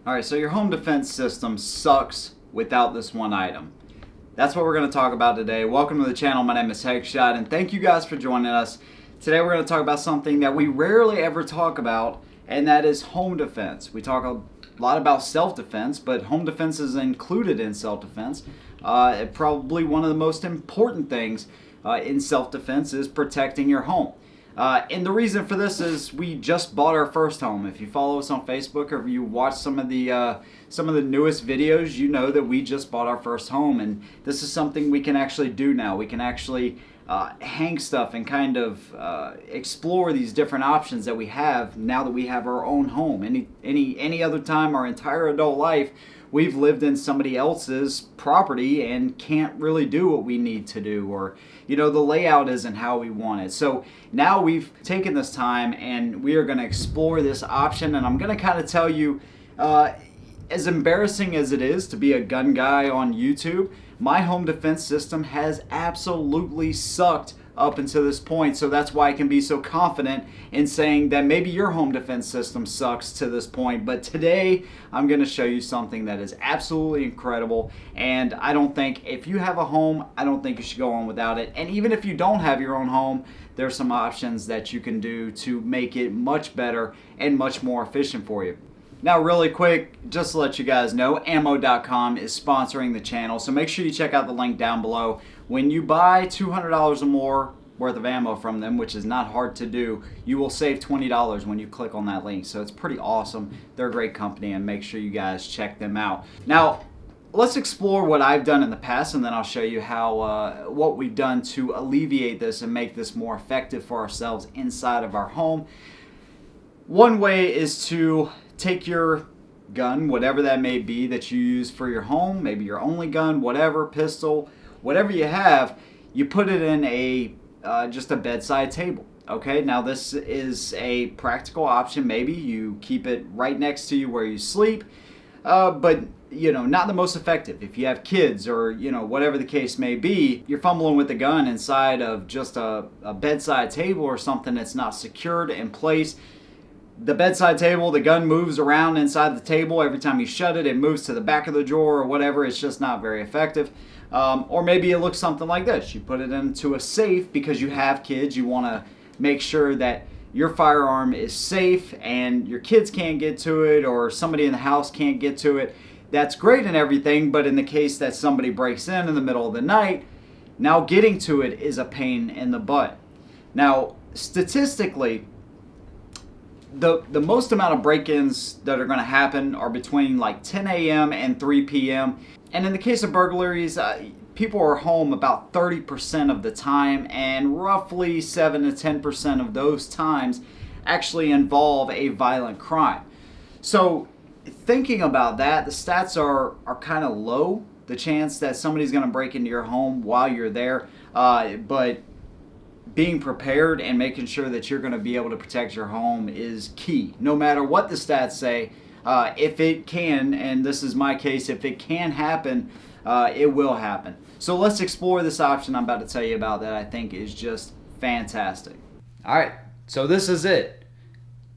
Alright, so your home defense system sucks without this one item. That's what we're going to talk about today. Welcome to the channel. My name is Headshot, and thank you guys for joining us. Today we're going to talk about something that we rarely ever talk about, and that is home defense. We talk a lot about self-defense, but home defense is included in self-defense. Probably one of the most important things in self-defense is protecting your home. And the reason for this is we just bought our first home. If you follow us on Facebook or if you watch some of the newest videos, you know that we just bought our first home, and this is something we can actually do now. We can actually hang stuff and kind of explore these different options that we have now that we have our own home. Any other time, our entire adult life, we've lived in somebody else's property and can't really do what we need to do, or the layout isn't how we want it. So now we've taken this time and we are going to explore this option, and I'm going to kind of tell you, as embarrassing as it is to be a gun guy on YouTube, my home defense system has absolutely sucked up until this point. So that's why I can be so confident in saying that maybe your home defense system sucks to this point. But today I'm going to show you something that is absolutely incredible, and I don't think, if you have a home, I don't think you should go on without it. And even if you don't have your own home, there's some options that you can do to make it much better and much more efficient for you. Now, really quick, just to let you guys know, ammo.com is sponsoring the channel, so make sure you check out the link down below. When you buy $200 or more worth of ammo from them, which is not hard to do, you will save $20 when you click on that link. So it's pretty awesome. They're a great company, and make sure you guys check them out. Now, let's explore what I've done in the past, and then I'll show you how what we've done to alleviate this and make this more effective for ourselves inside of our home. One way is to take your gun, whatever that may be that you use for your home, maybe your only gun, whatever, pistol, whatever you have, you put it in a just a bedside table. Okay, now this is a practical option. Maybe you keep it right next to you where you sleep, but not the most effective. If you have kids or whatever the case may be, you're fumbling with the gun inside of just a bedside table or something that's not secured in place. The bedside table, the gun moves around inside the table. Every time you shut it, it moves to the back of the drawer or whatever. It's just not very effective. Or maybe it looks something like this. You put it into a safe because you have kids. You want to make sure that your firearm is safe and your kids can't get to it, or somebody in the house can't get to it. That's great and everything, but in the case that somebody breaks in the middle of the night, now getting to it is a pain in the butt. Now, statistically, the most amount of break-ins that are going to happen are between like 10 a.m. and 3 p.m. And in the case of burglaries, people are home about 30% of the time, and roughly 7 to 10% of those times actually involve a violent crime. So thinking about that, the stats are kind of low, the chance that somebody's going to break into your home while you're there, but being prepared and making sure that you're going to be able to protect your home is key. No matter what the stats say, if it can, and this is my case, if it can happen, it will happen. So let's explore this option I'm about to tell you about that I think is just fantastic. Alright, so this is it.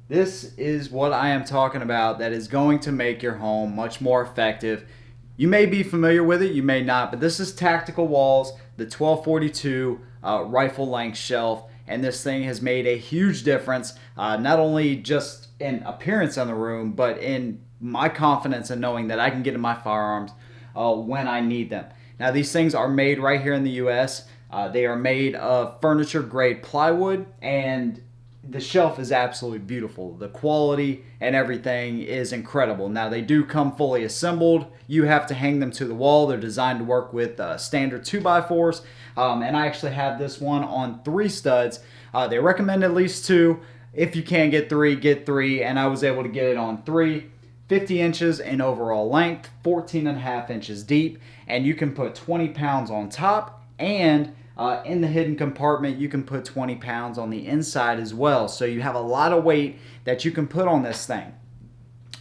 This is what I am talking about that is going to make your home much more effective. You may be familiar with it, you may not, but this is Tactical Walls, the 1242 rifle length shelf, and this thing has made a huge difference, not only just in appearance in the room, but in my confidence in knowing that I can get in my firearms when I need them. Now, these things are made right here in the US. They are made of furniture grade plywood, and the shelf is absolutely beautiful. The quality and everything is incredible. Now, they do come fully assembled. You have to hang them to the wall. They're designed to work with standard 2x4s. And I actually have this one on 3 studs. They recommend at least 2. If you can get 3, get 3. And I was able to get it on 3. 50 inches in overall length, 14.5 inches deep. And you can put 20 pounds on top, and in the hidden compartment, you can put 20 pounds on the inside as well. So you have a lot of weight that you can put on this thing.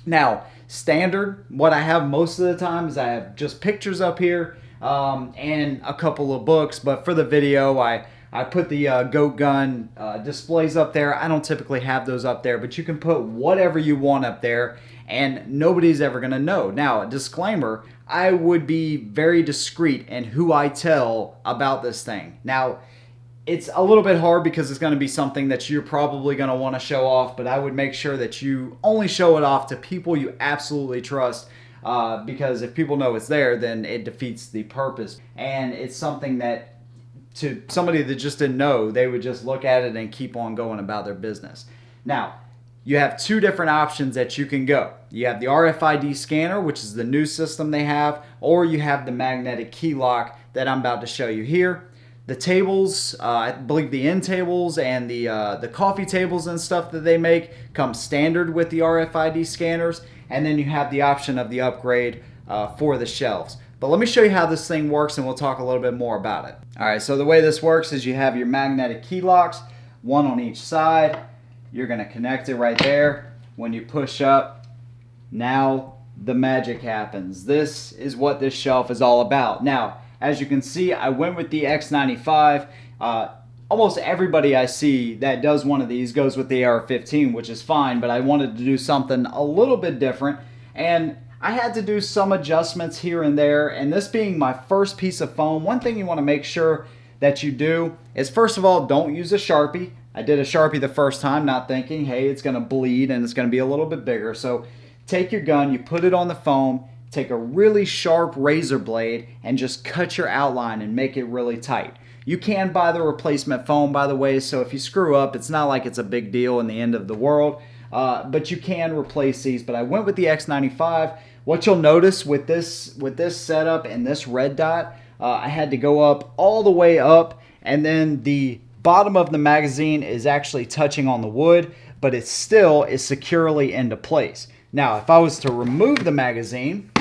Now, standard, what I have most of the time is I have just pictures up here and a couple of books. But for the video, I I put the goat gun displays up there. I don't typically have those up there, but you can put whatever you want up there and nobody's ever going to know. Now, a disclaimer, I would be very discreet in who I tell about this thing. Now, it's a little bit hard because it's going to be something that you're probably going to want to show off, but I would make sure that you only show it off to people you absolutely trust, because if people know it's there, then it defeats the purpose. And it's something that to somebody that just didn't know, they would just look at it and keep on going about their business. Now, you have two different options that you can go. You have the RFID scanner, which is the new system they have, or you have the magnetic key lock that I'm about to show you here. The tables, I believe the end tables and the coffee tables and stuff that they make come standard with the RFID scanners, and then you have the option of the upgrade for the shelves. But let me show you how this thing works and we'll talk a little bit more about it. Alright, so the way this works is you have your magnetic key locks, one on each side. You're going to connect it right there. When you push up, now the magic happens. This is what this shelf is all about. Now, as you can see, I went with the X95. Almost everybody I see that does one of these goes with the AR-15, which is fine, but I wanted to do something a little bit different, and I had to do some adjustments here and there. And this being my first piece of foam, one thing you want to make sure that you do is, first of all, don't use a Sharpie. I did a Sharpie the first time, not thinking, hey, it's going to bleed and it's going to be a little bit bigger. So take your gun, you put it on the foam, take a really sharp razor blade and just cut your outline and make it really tight. You can buy the replacement foam, by the way, so if you screw up, it's not like it's a big deal in the end of the world, but you can replace these. But I went with the X95. What you'll notice with this setup and this red dot, I had to go up all the way up, and then the bottom of the magazine is actually touching on the wood, but it still is securely into place. Now, if I was to remove the magazine,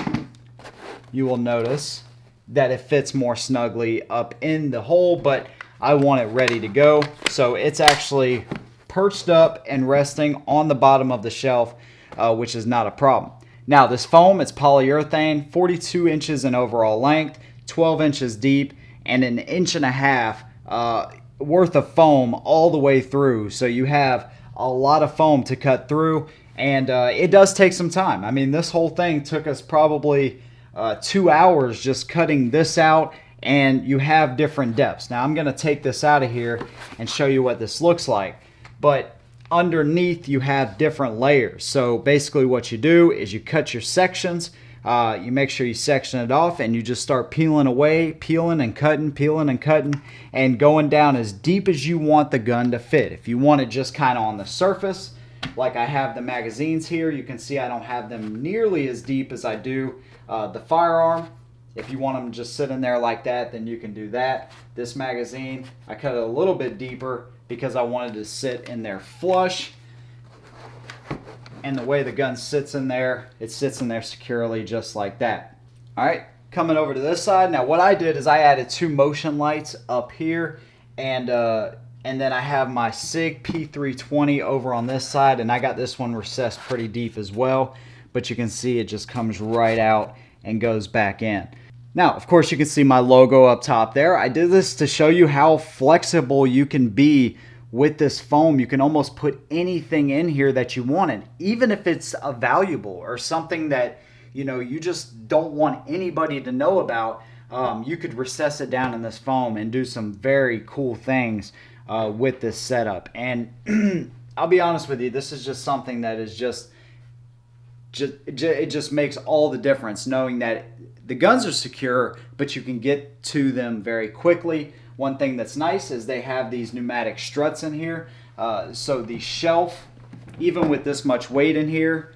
you will notice that it fits more snugly up in the hole, but I want it ready to go. So it's actually perched up and resting on the bottom of the shelf, which is not a problem. Now, this foam, it's polyurethane, 42 inches in overall length, 12 inches deep, and an inch and a half worth of foam all the way through. So you have a lot of foam to cut through, and it does take some time. I mean, this whole thing took us probably 2 hours just cutting this out, and you have different depths. Now I'm going to take this out of here and show you what this looks like. But underneath you have different layers. So basically what you do is you cut your sections, you make sure you section it off, and you just start peeling away, peeling and cutting, and going down as deep as you want the gun to fit. If you want it just kind of on the surface, like I have the magazines here, you can see I don't have them nearly as deep as I do the Firearm. If you want them just sitting there like that, then you can do that. This magazine, I cut it a little bit deeper because I wanted to sit in there flush. And the way the gun sits in there, it sits in there securely just like that. All right, coming over to this side. Now what I did is I added 2 motion lights up here, and then I have my SIG P320 over on this side, and I got this one recessed pretty deep as well. But you can see it just comes right out and goes back in. Now, of course, you can see my logo up top there. I did this to show you how flexible you can be with this foam. You can almost put anything in here that you wanted, even if it's a valuable or something that you just don't want anybody to know about. You could recess it down in this foam and do some very cool things with this setup. And I'll be honest with you, this is just something that is it just makes all the difference, knowing that the guns are secure, but you can get to them very quickly. One thing that's nice is they have these pneumatic struts in here, so the shelf, even with this much weight in here,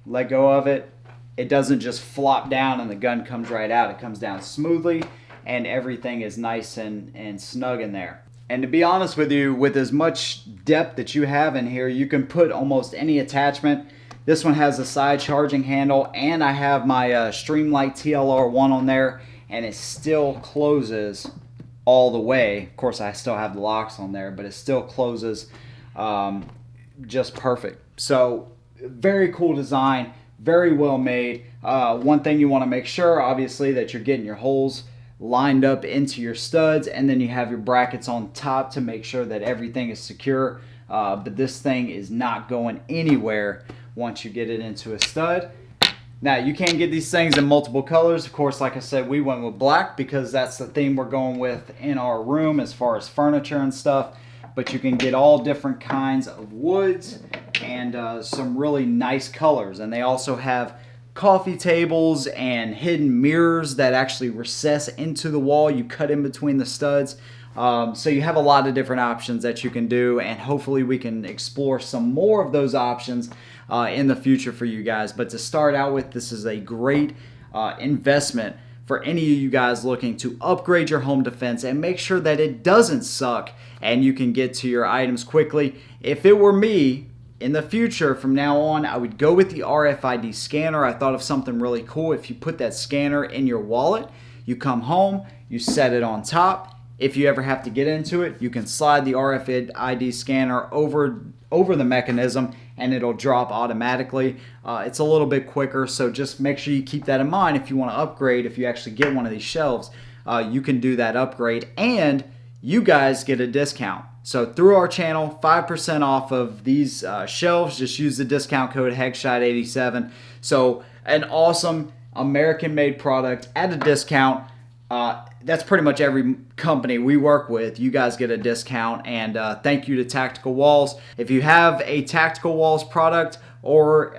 let go of it, it doesn't just flop down and the gun comes right out. It comes down smoothly, and everything is nice and snug in there. And to be honest with you, with as much depth that you have in here, you can put almost any attachment. This one has a side charging handle, and I have my Streamlight TLR1 on there, and it still closes all the way. Of course, I still have the locks on there, but it still closes just perfect. So very cool design, very well made. One thing you want to make sure, obviously, that you're getting your holes lined up into your studs, and then you have your brackets on top to make sure that everything is secure. But this thing is not going anywhere once you get it into a stud. Now, you can get these things in multiple colors. Of course, like I said, we went with black because that's the theme we're going with in our room as far as furniture and stuff. But you can get all different kinds of woods and some really nice colors. And they also have coffee tables and hidden mirrors that actually recess into the wall. You cut in between the studs. So you have a lot of different options that you can do, and hopefully we can explore some more of those options in the future for you guys. But to start out with, this is a great investment for any of you guys looking to upgrade your home defense and make sure that it doesn't suck and you can get to your items quickly. If it were me, in the future, from now on, I would go with the RFID scanner. I thought of something really cool. If you put that scanner in your wallet, you come home, you set it on top. If you ever have to get into it, you can slide the RFID scanner over the mechanism and it'll drop automatically. It's a little bit quicker, so just make sure you keep that in mind. If you want to upgrade, if you actually get one of these shelves, you can do that upgrade and you guys get a discount. So through our channel, 5% off of these shelves. Just use the discount code HEGSHOT87. So an awesome American-made product at a discount. That's pretty much every company we work with. You guys get a discount, and thank you to Tactical Walls. If you have a Tactical Walls product, or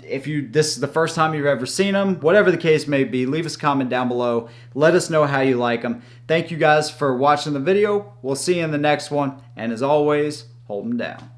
if this is the first time you've ever seen them, whatever the case may be, leave us a comment down below. Let us know how you like them. Thank you guys for watching the video. We'll see you in the next one, and as always, hold them down.